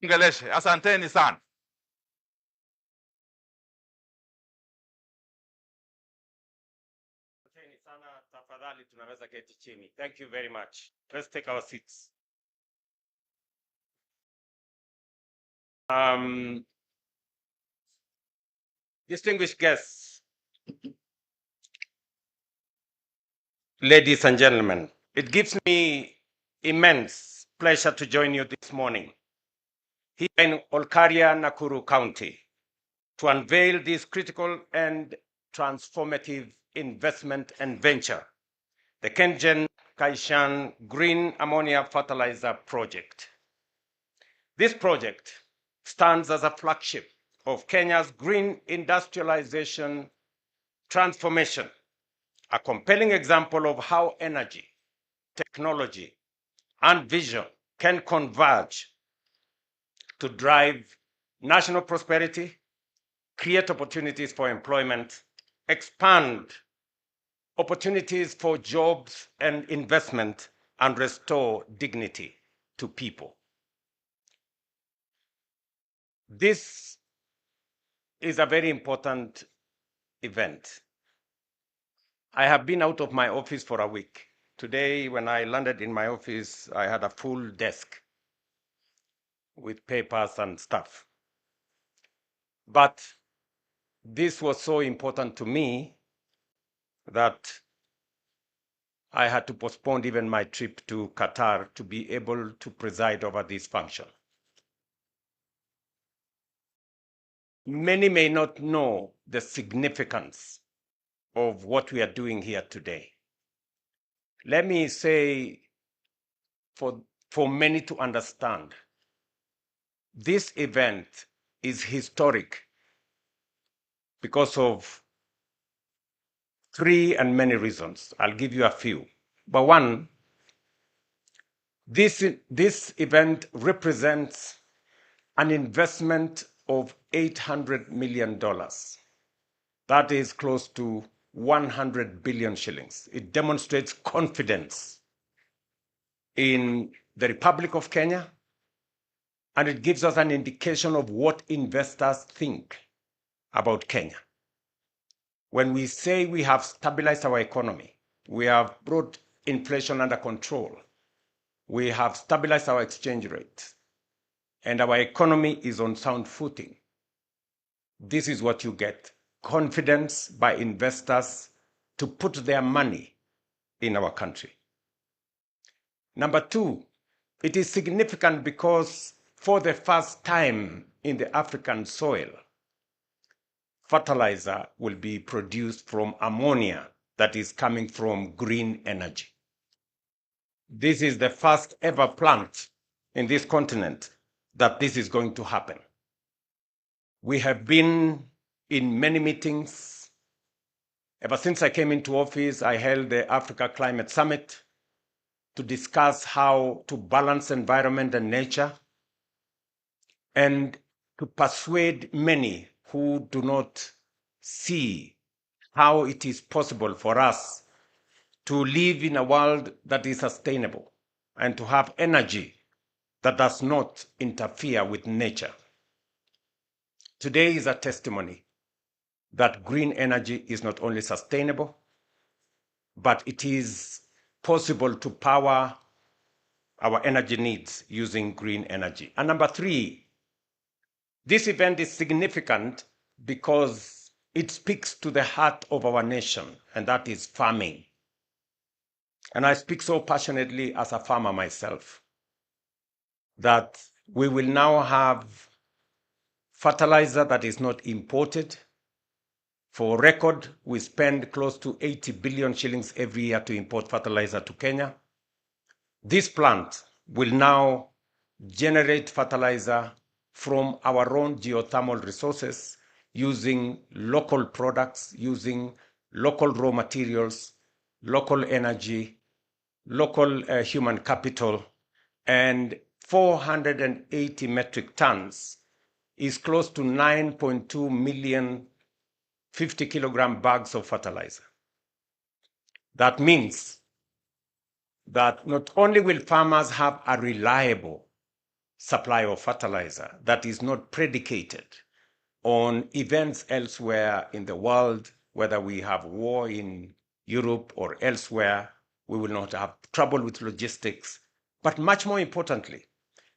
Ngeleshe, asanteni sana. Tafadhali tunaweza keti chini. Thank you very much. Let's take our seats. Distinguished guests, ladies and gentlemen, it gives me immense pleasure to join you this morning here in Olkaria, Nakuru County to unveil this critical and transformative investment and venture, the Kengen Kaishan Green Ammonia Fertilizer Project. This project stands as a flagship of Kenya's green industrialization transformation, a compelling example of how energy, technology, and vision can converge to drive national prosperity, create opportunities for employment, expand opportunities for jobs and investment, and restore dignity to people. This is a very important event. I have been out of my office for a week. Today, when I landed in my office, I had a full desk with papers and stuff. But this was so important to me that I had to postpone even my trip to Qatar to be able to preside over this function. Many may not know the significance of what we are doing here today. Let me say, for many to understand, this event is historic because of three and many reasons. I'll give you a few. But one, this event represents an investment of $800 million. That is close to 100 billion shillings. It demonstrates confidence in the Republic of Kenya, and it gives us an indication of what investors think about Kenya. When we say we have stabilized our economy, we have brought inflation under control, we have stabilized our exchange rate, and our economy is on sound footing, this is what you get: confidence by investors to put their money in our country. Number two, it is significant because for the first time in the African soil, fertilizer will be produced from ammonia that is coming from green energy. This is the first ever plant in this continent that this is going to happen. We have been in many meetings. Ever since I came into office, I held the Africa Climate Summit to discuss how to balance environment and nature, and to persuade many who do not see how it is possible for us to live in a world that is sustainable and to have energy that does not interfere with nature. Today is a testimony that green energy is not only sustainable, but it is possible to power our energy needs using green energy. And number three, this event is significant because it speaks to the heart of our nation, and that is farming. And I speak so passionately as a farmer myself that we will now have fertilizer that is not imported. For record, we spend close to 80 billion shillings every year to import fertilizer to Kenya. This plant will now generate fertilizer from our own geothermal resources, using local products, using local raw materials, local energy, local human capital, and 480 metric tons is close to 9.2 million 50 kilogram bags of fertilizer. That means that not only will farmers have a reliable, supply of fertilizer that is not predicated on events elsewhere in the world, whether we have war in Europe or elsewhere, we will not have trouble with logistics. But much more importantly,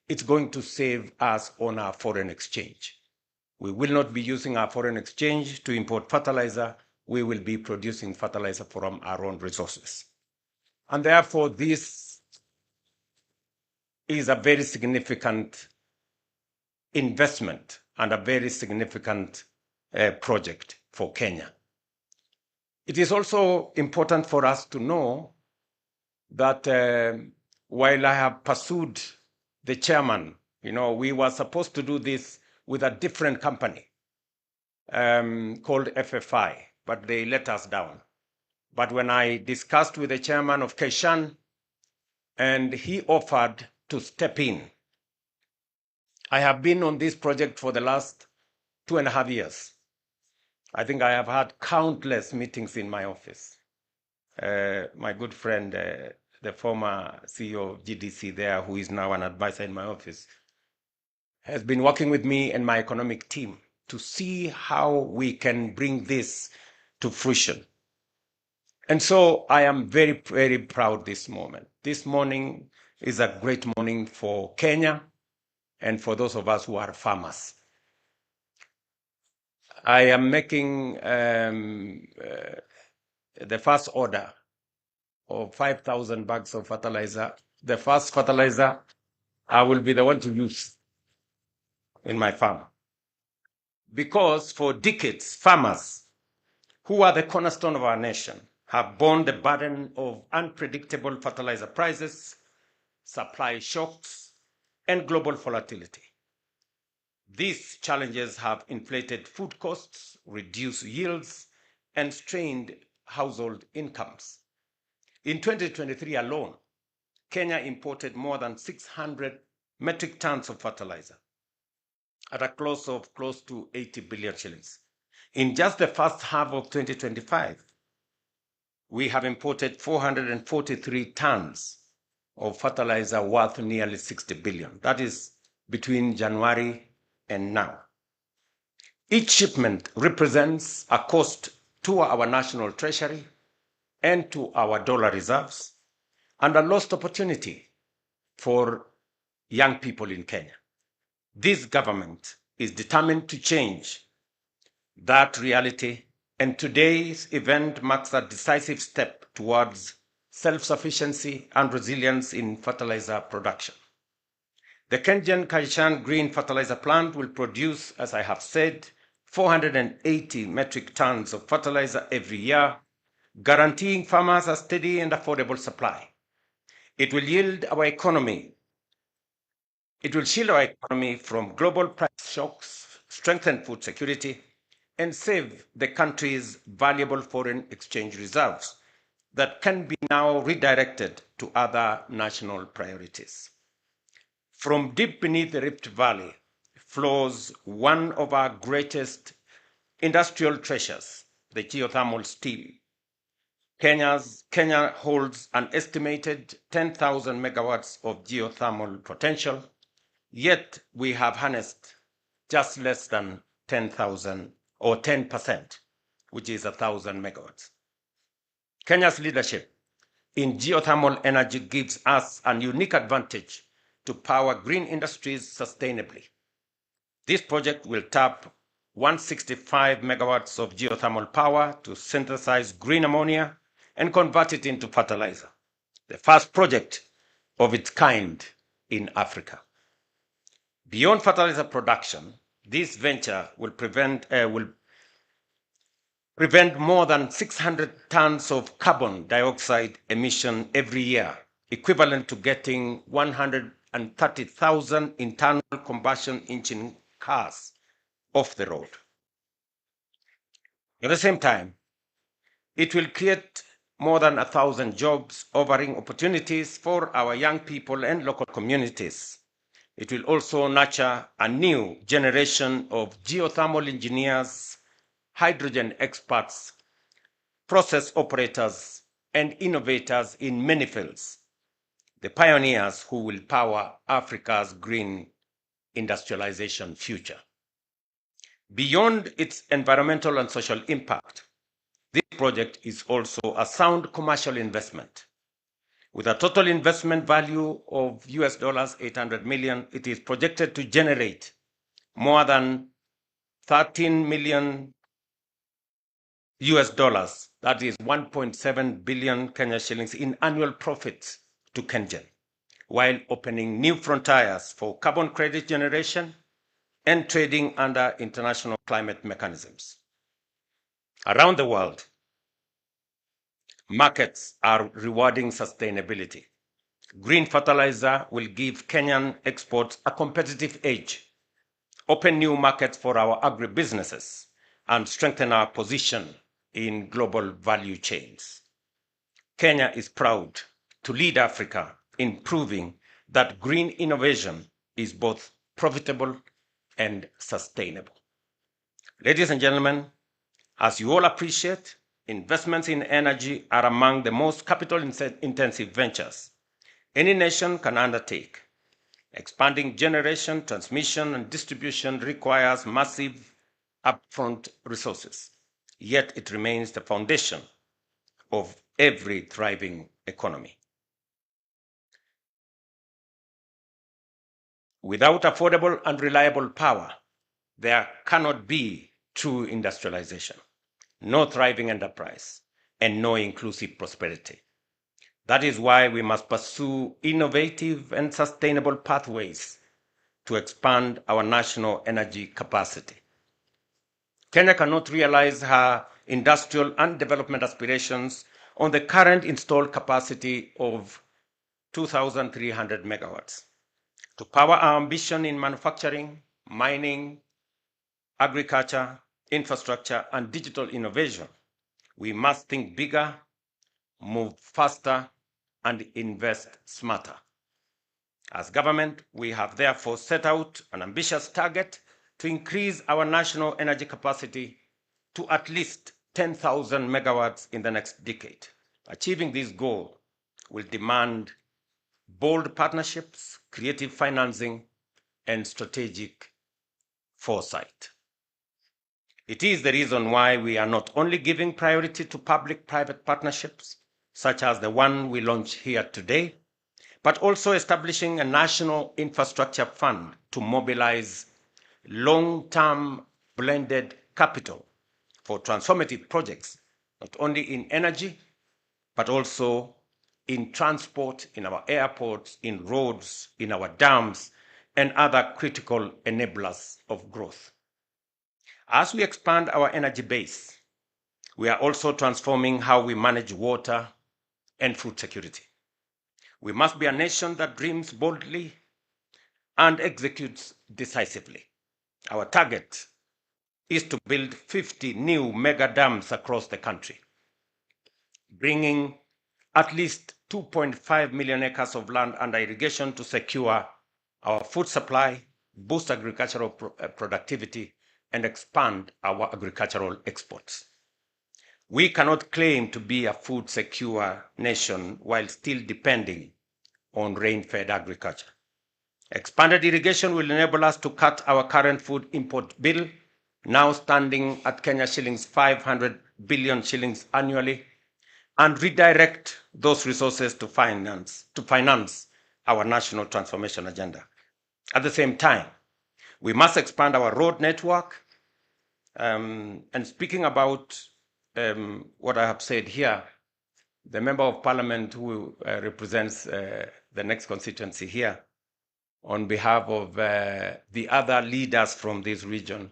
it's going to save us on our foreign exchange. We will not be using our foreign exchange to import fertilizer. We will be producing fertilizer from our own resources. And therefore, this is a very significant investment and a very significant project for Kenya. It is also important for us to know that while I have pursued the chairman, we were supposed to do this with a different company called FFI, but they let us down. But when I discussed with the chairman of Keshan, and he offered to step in, I have been on this project for the last 2.5 years. I think I have had countless meetings in my office. My good friend, the former CEO of GDC there, who is now an advisor in my office, has been working with me and my economic team to see how we can bring this to fruition. And so I am very, very proud this moment. This morning is a great morning for Kenya and for those of us who are farmers. I am making the first order of 5,000 bags of fertilizer. The first fertilizer I will be the one to use in my farm. Because for decades, farmers, who are the cornerstone of our nation, have borne the burden of unpredictable fertilizer prices, supply shocks, and global volatility. These challenges have inflated food costs, reduced yields, and strained household incomes. In 2023 alone, Kenya imported more than 600 metric tons of fertilizer at a cost of close to 80 billion shillings. In just the first half of 2025, we have imported 443 tons of fertilizer worth nearly 60 billion. That is between January and now. Each shipment represents a cost to our national treasury and to our dollar reserves, and a lost opportunity for young people in Kenya. This government is determined to change that reality, and today's event marks a decisive step towards self-sufficiency and resilience in fertilizer production. The Kenyan Kaishan Green Fertilizer Plant will produce, as I have said, 480 metric tons of fertilizer every year, guaranteeing farmers a steady and affordable supply. It will shield our economy from global price shocks, strengthen food security, and save the country's valuable foreign exchange reserves that can be now redirected to other national priorities. From deep beneath the Rift Valley flows one of our greatest industrial treasures, the geothermal steel. Kenya holds an estimated 10,000 megawatts of geothermal potential, yet we have harnessed just less than 10,000 or 10%, which is 1,000 megawatts. Kenya's leadership in geothermal energy gives us a unique advantage to power green industries sustainably. This project will tap 165 megawatts of geothermal power to synthesize green ammonia and convert it into fertilizer, the first project of its kind in Africa. Beyond fertilizer production, this venture will prevent more than 600 tons of carbon dioxide emission every year, equivalent to getting 130,000 internal combustion engine cars off the road. At the same time, it will create more than 1,000 jobs, offering opportunities for our young people and local communities. It will also nurture a new generation of geothermal engineers, hydrogen experts, process operators, and innovators in many fields, the pioneers who will power Africa's green industrialization future. Beyond its environmental and social impact, this project is also a sound commercial investment. With a total investment value of US dollars 800 million, it is projected to generate more than 13 million US dollars, that is 1.7 billion Kenya shillings in annual profits to KenGen, while opening new frontiers for carbon credit generation and trading under international climate mechanisms. Around the world, markets are rewarding sustainability. Green fertilizer will give Kenyan exports a competitive edge, open new markets for our agribusinesses, and strengthen our position in global value chains. Kenya is proud to lead Africa in proving that green innovation is both profitable and sustainable. Ladies and gentlemen, as you all appreciate, investments in energy are among the most capital-intensive ventures any nation can undertake. Expanding generation, transmission, and distribution requires massive upfront resources, yet it remains the foundation of every thriving economy. Without affordable and reliable power, there cannot be true industrialization, no thriving enterprise, and no inclusive prosperity. That is why we must pursue innovative and sustainable pathways to expand our national energy capacity. Kenya cannot realize her industrial and development aspirations on the current installed capacity of 2,300 megawatts. To power our ambition in manufacturing, mining, agriculture, infrastructure, and digital innovation, we must think bigger, move faster, and invest smarter. As government, we have therefore set out an ambitious target to increase our national energy capacity to at least 10,000 megawatts in the next decade. Achieving this goal will demand bold partnerships, creative financing, and strategic foresight. It is the reason why we are not only giving priority to public-private partnerships, such as the one we launched here today, but also establishing a national infrastructure fund to mobilize long-term blended capital for transformative projects, not only in energy, but also in transport, in our airports, in roads, in our dams, and other critical enablers of growth. As we expand our energy base, we are also transforming how we manage water and food security. We must be a nation that dreams boldly and executes decisively. Our target is to build 50 new mega dams across the country, bringing at least 2.5 million acres of land under irrigation to secure our food supply, boost agricultural productivity, and expand our agricultural exports. We cannot claim to be a food secure nation while still depending on rain-fed agriculture. Expanded irrigation will enable us to cut our current food import bill, now standing at Kenya shillings 500 billion shillings annually, and redirect those resources to finance our national transformation agenda. At the same time, we must expand our road network. And speaking about what I have said here, the Member of Parliament who represents the next constituency here, on behalf of the other leaders from this region,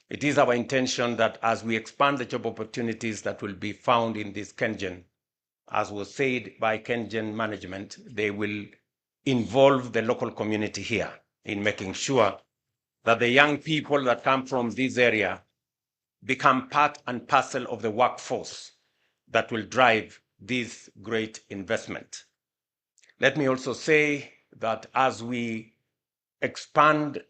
it is our intention that as we expand the job opportunities that will be found in this KenGen, as was said by KenGen management, they will involve the local community here in making sure that the young people that come from this area become part and parcel of the workforce that will drive this great investment. Let me also say that as we expand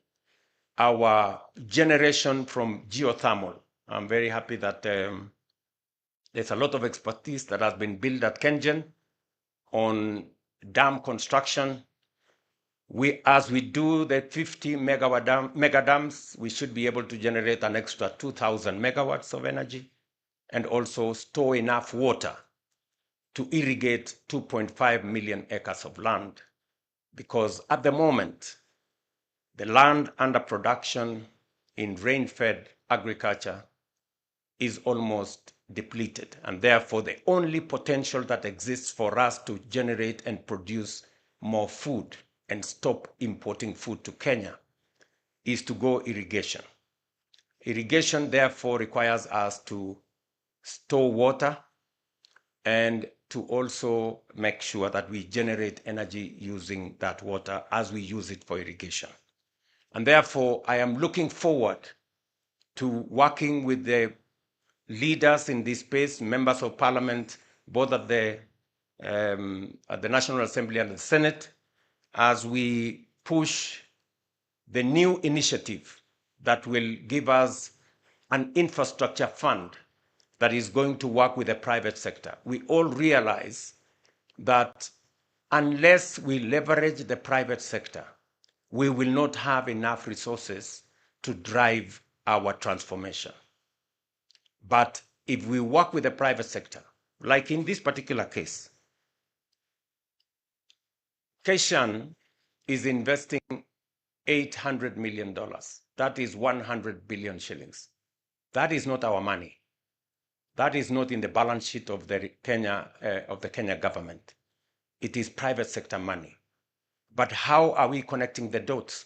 our generation from geothermal, I'm very happy that there's a lot of expertise that has been built at KenGen on dam construction. As we do the 50 mega dams, we should be able to generate an extra 2,000 megawatts of energy and also store enough water to irrigate 2.5 million acres of land. Because at the moment, the land under production in rain-fed agriculture is almost depleted. And therefore, the only potential that exists for us to generate and produce more food and stop importing food to Kenya is to go irrigation. Irrigation, therefore, requires us to store water and to also make sure that we generate energy using that water as we use it for irrigation. And therefore, I am looking forward to working with the leaders in this space, members of parliament, both at the National Assembly and the Senate, as we push the new initiative that will give us an infrastructure fund that is going to work with the private sector. We all realize that unless we leverage the private sector, we will not have enough resources to drive our transformation. But if we work with the private sector, like in this particular case, Keshan is investing $800 million. That is 100 billion shillings. That is not our money. That is not in the balance sheet of the Kenya government. It is private sector money. But how are we connecting the dots?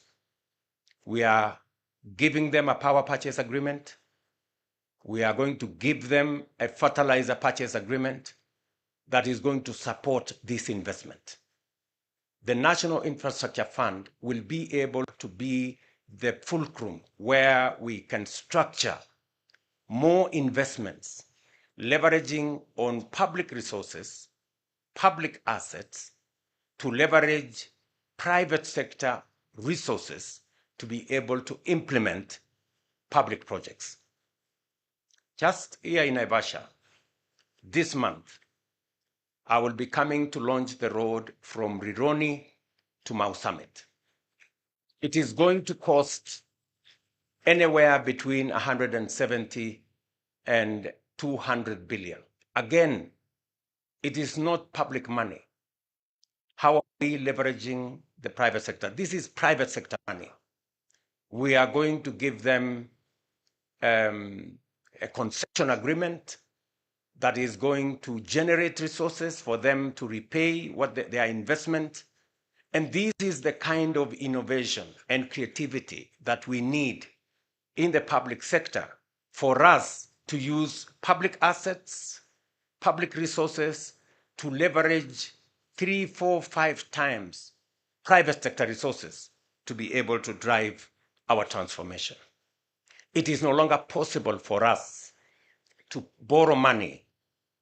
We are giving them a power purchase agreement. We are going to give them a fertilizer purchase agreement that is going to support this investment. The National Infrastructure Fund will be able to be the fulcrum where we can structure more investments, leveraging on public resources, public assets, to leverage private sector resources to be able to implement public projects. Just here in Naivasha, this month, I will be coming to launch the road from Rironi to Mau Summit. It is going to cost anywhere between 170 and 200 billion. Again, it is not public money. How are we leveraging the private sector? This is private sector money. We are going to give them a concession agreement that is going to generate resources for them to repay their investment. And this is the kind of innovation and creativity that we need in the public sector for us to use public assets, public resources to leverage 3, 4, 5 times private sector resources to be able to drive our transformation. It is no longer possible for us to borrow money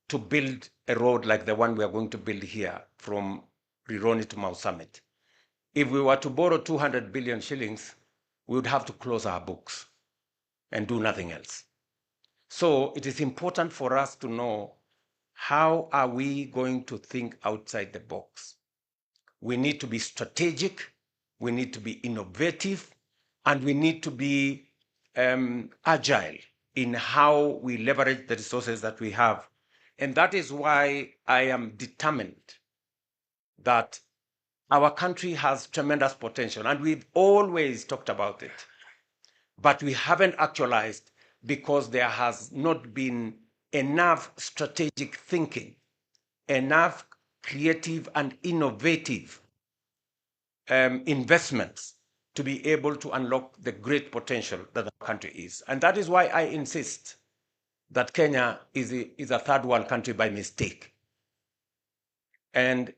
to build a road like the one we are going to build here from Rironi to Mau Summit. If we were to borrow 200 billion shillings, we would have to close our books and do nothing else. So it is important for us to know, how are we going to think outside the box? We need to be strategic, we need to be innovative, and we need to be agile in how we leverage the resources that we have. And that is why I am determined that our country has tremendous potential, and we've always talked about it, but we haven't actualized because there has not been enough strategic thinking, enough creative and innovative investments to be able to unlock the great potential that our country is. And that is why I insist that Kenya is a third world country by mistake. And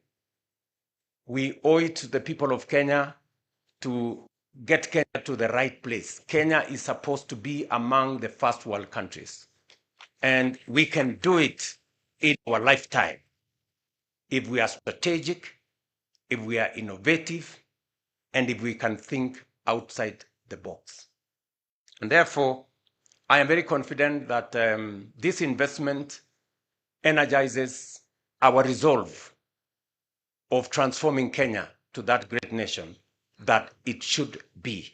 we owe it to the people of Kenya to get Kenya to the right place. Kenya is supposed to be among the first world countries. And we can do it in our lifetime if we are strategic, if we are innovative, and if we can think outside the box. And therefore, I am very confident that this investment energizes our resolve of transforming Kenya to that great nation that it should be.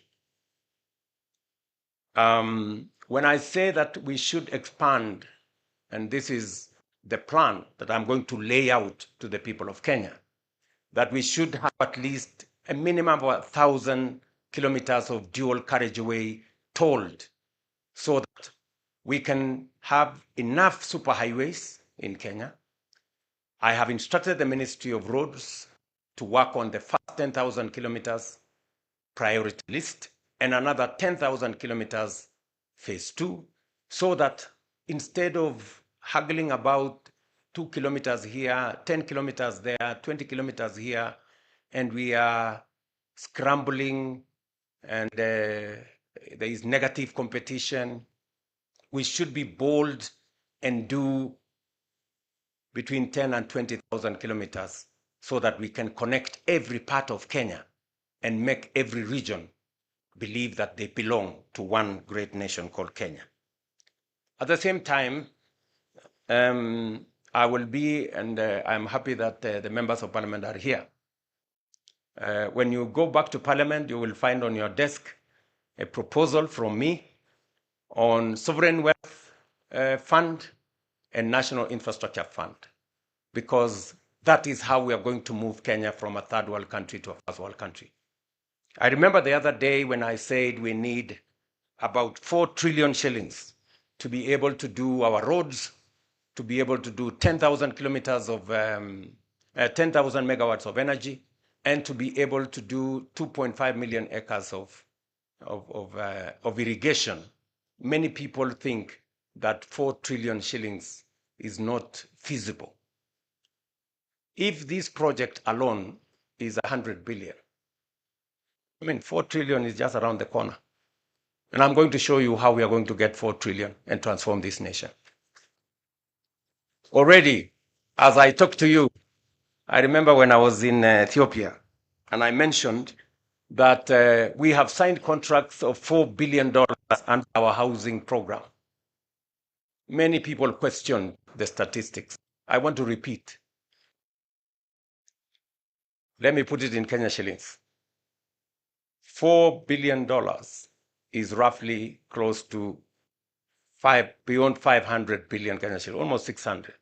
When I say that we should expand, and this is the plan that I'm going to lay out to the people of Kenya, that we should have at least a minimum of 1,000 kilometers of dual carriageway tolled so that we can have enough superhighways in Kenya. I have instructed the Ministry of Roads to work on the first 10,000 kilometers priority list and another 10,000 kilometers phase 2, so that instead of haggling about 2 kilometers here, 10 kilometers there, 20 kilometers here, and we are scrambling and there is negative competition, we should be bold and do between 10 and 20,000 kilometers so that we can connect every part of Kenya and make every region believe that they belong to one great nation called Kenya. At the same time, I will be, and I'm happy that the members of parliament are here. When you go back to parliament, you will find on your desk a proposal from me on sovereign wealth fund and national infrastructure fund, because that is how we are going to move Kenya from a third world country to a first world country. I remember the other day when I said we need about 4 trillion shillings to be able to do our roads, to be able to do 10,000 kilometers of, 10,000 megawatts of energy, and to be able to do 2.5 million acres of irrigation. Many people think that 4 trillion shillings is not feasible. If this project alone is 100 billion, 4 trillion is just around the corner. And I'm going to show you how we are going to get 4 trillion and transform this nation. Already, as I talk to you, I remember when I was in Ethiopia, and I mentioned that we have signed contracts of $4 billion under our housing program. Many people questioned the statistics. I want to repeat. Let me put it in Kenya shillings. $4 billion is roughly close to beyond 500 billion Kenya shillings, almost 600.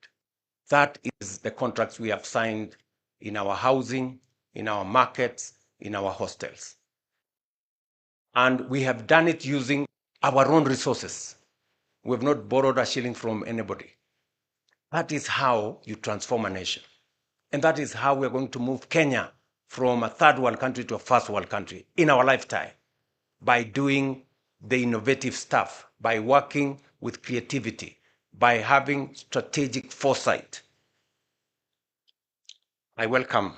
That is the contracts we have signed in our housing, in our markets, in our hostels. And we have done it using our own resources. We have not borrowed a shilling from anybody. That is how you transform a nation. And that is how we're going to move Kenya from a third world country to a first world country in our lifetime, by doing the innovative stuff, by working with creativity, by having strategic foresight. I welcome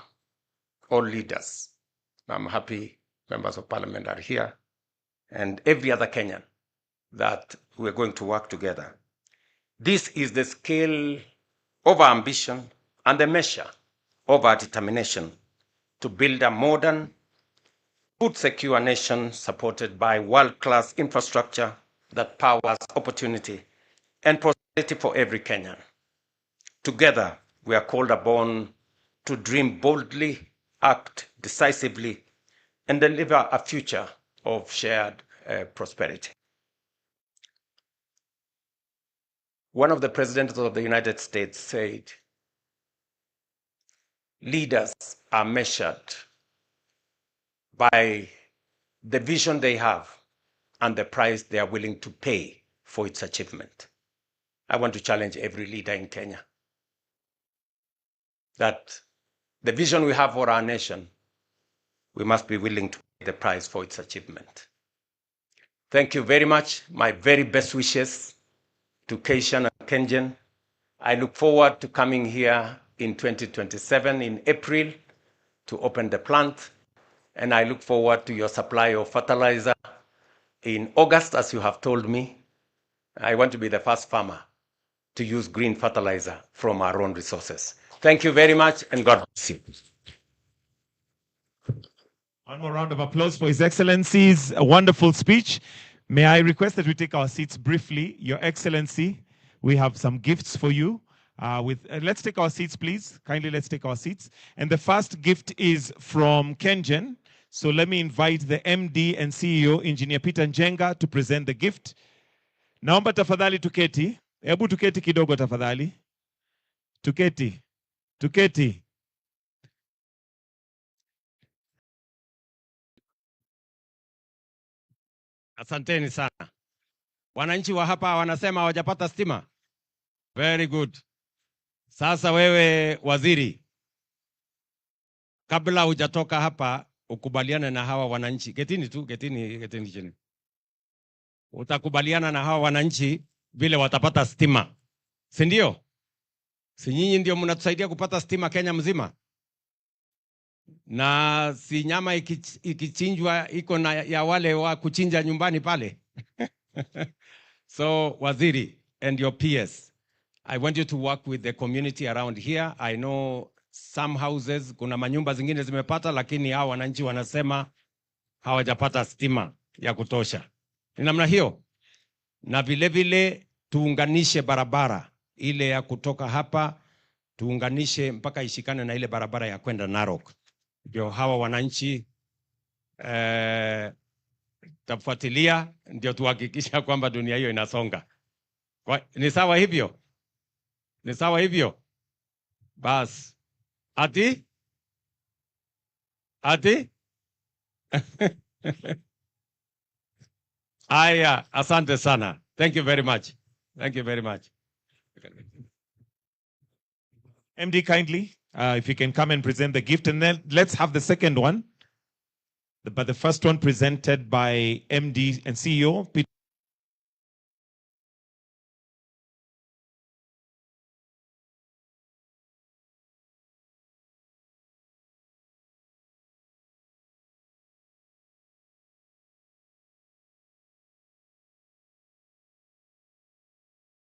all leaders. I'm happy members of parliament are here, and every other Kenyan, that we're going to work together. This is the scale of our ambition and the measure of our determination to build a modern, food-secure nation supported by world-class infrastructure that powers opportunity and prosperity for every Kenyan. Together, we are called upon to dream boldly, act decisively, and deliver a future of shared prosperity. One of the presidents of the United States said, leaders are measured by the vision they have and the price they are willing to pay for its achievement. I want to challenge every leader in Kenya that the vision we have for our nation, we must be willing to pay the price for its achievement. Thank you very much. My very best wishes to Keishan and Kenjen. I look forward to coming here in 2027 in April to open the plant. And I look forward to your supply of fertilizer in August, as you have told me. I want to be the first farmer to use green fertilizer from our own resources. Thank you very much, and God bless you. One more round of applause for His Excellency's wonderful speech. May I request that we take our seats briefly? Your Excellency, we have some gifts for you. Let's take our seats, please. Kindly, let's take our seats. And the first gift is from Kenjen. So let me invite the MD and CEO, Engineer Peter Njenga, to present the gift. Naomba tafadhali tuketi. Hebu tuketi kidogo tafadhali. Tuketi. Tuketi. Asanteni sana. Wananchi wa hapa wanasema hawajapata stima. Very good. Sasa wewe waziri, kabla hujatoka hapa ukubaliane na hawa wananchi. Ketini tu, ketini chini. Utakubaliana na hawa wananchi vile watapata stima. Si ndio? Si nyinyi ndio mnatusaidia kupata stima Kenya mzima? Na si nyama ikichinjwa iko na ya wale wa kuchinja nyumbani pale. So waziri and your peers, I want you to work with the community around here. I know some houses, kuna manyumba zingine zimepata, lakini hao wananchi wanasema hawajapata stima ya kutosha. Ni namna hiyo. Na vile vile tuunganishe barabara ile ya kutoka hapa, tuunganishe mpaka ishikane na ile barabara ya kwenda Narok. Ndio hawa wananchi tafuatilia, ndio tuhakikisha kwamba dunia hiyo inasonga. Ni sawa hivyo? Ni sawa hivyo? Bas. Ati? Aya, asante sana. Thank you very much. Thank you very much. MD, kindly, if you can come and present the gift, and then let's have the second one. But the first one presented by MD and CEO Peter.